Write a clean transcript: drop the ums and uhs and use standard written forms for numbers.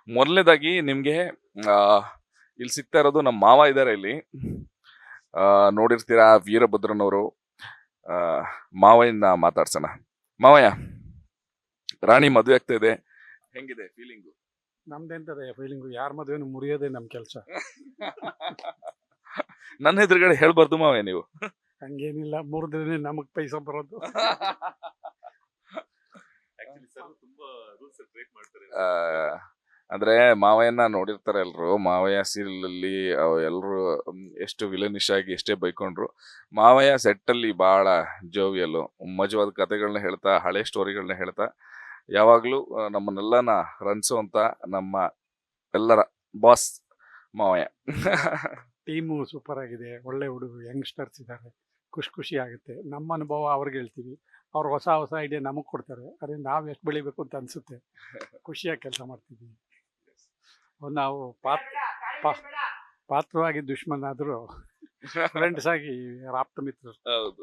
ಮೊದಲನೇದಾಗಿ ನಿಮ್ಗೆ ಆ, ಇಲ್ಲಿ ಸಿಗ್ತಾ ಇರೋದು ನಮ್ಮ ಮಾವ ಇದ್ದಾರೆ ಇಲ್ಲಿ. ನೋಡಿರ್ತೀರಾ ವೀರಭದ್ರನವರು. ಆ, ಮಾವಯ್ಯನ ಮಾತಾಡ್ಸೋಣ. ಮಾವಯ್ಯ, ರಾಣಿ ಮದುವೆ ಆಗ್ತಾ ಇದೆ, ಹೆಂಗಿದೆ ಫೀಲಿಂಗು? ನಮ್ದೆಂತದೆ ಫೀಲಿಂಗು, ಯಾರ ಮದುವೆನು ಮುರಿಯೋದೇ ನಮ್ ಕೆಲಸ. ನನ್ನ ಎದುರುಗಡೆ ಹೇಳ್ಬಾರ್ದು ಮಾವಯ್ಯ ನೀವು. ಹಂಗೇನಿಲ್ಲ, ಮುರಿದ್ರೆ ನಮಗ್ ಪೈಸಾ ಬರೋದು. ಆ, ಅಂದ್ರೆ ಮಾವಯ್ಯನ ನೋಡಿರ್ತಾರೆ ಎಲ್ರು. ಮಾವಯ್ಯ ಸೀರಿಯಲ್ ಅಲ್ಲಿ ಎಲ್ರು ಎಷ್ಟು ವಿಲನಿಶ್ ಆಗಿ ಎಷ್ಟೇ ಬೈಕೊಂಡ್ರು, ಮಾವಯ್ಯ ಸೆಟ್ ಅಲ್ಲಿ ಬಹಳ ಜೋವಿಯಲ್ಲು, ಮಜವಾದ ಕಥೆಗಳನ್ನ ಹೇಳ್ತಾ, ಹಳೆ ಸ್ಟೋರಿಗಳನ್ನ ಹೇಳ್ತಾ, ಯಾವಾಗ್ಲೂ ನಮ್ಮನ್ನೆಲ್ಲನ ರನ್ಸುವಂತ ನಮ್ಮ ಎಲ್ಲರ ಬಾಸ್ ಮಾವಯ್ಯ. ಟೀಮು ಸೂಪರ್ ಆಗಿದೆ, ಒಳ್ಳೆ ಹುಡುಗರು ಯಂಗ್ಸ್ಟರ್ಸ್ ಇದ್ದಾರೆ, ಖುಷಿ ಆಗುತ್ತೆ. ನಮ್ಮ ಅನುಭವ ಅವ್ರಿಗೆ ಹೇಳ್ತೀವಿ, ಅವ್ರು ಹೊಸ ಹೊಸ ಐಡಿಯಾ ನಮಗೆ ಕೊಡ್ತಾರೆ. ಅದೇ ನಾವು ಎಷ್ಟು ಬೆಳಿಬೇಕು ಅಂತ ಅನ್ಸುತ್ತೆ. ಖುಷಿಯಾಗಿ ಕೆಲಸ ಮಾಡ್ತಿದ್ದೀವಿ. ನಾವು ಪಾತ್ರವಾಗಿ ದುಶ್ಮನ್ ಆದರೂ ಫ್ರೆಂಡ್ಸ್ ಆಗಿ ಆಪ್ತ ಮಿತ್ರರು. ಹೌದು.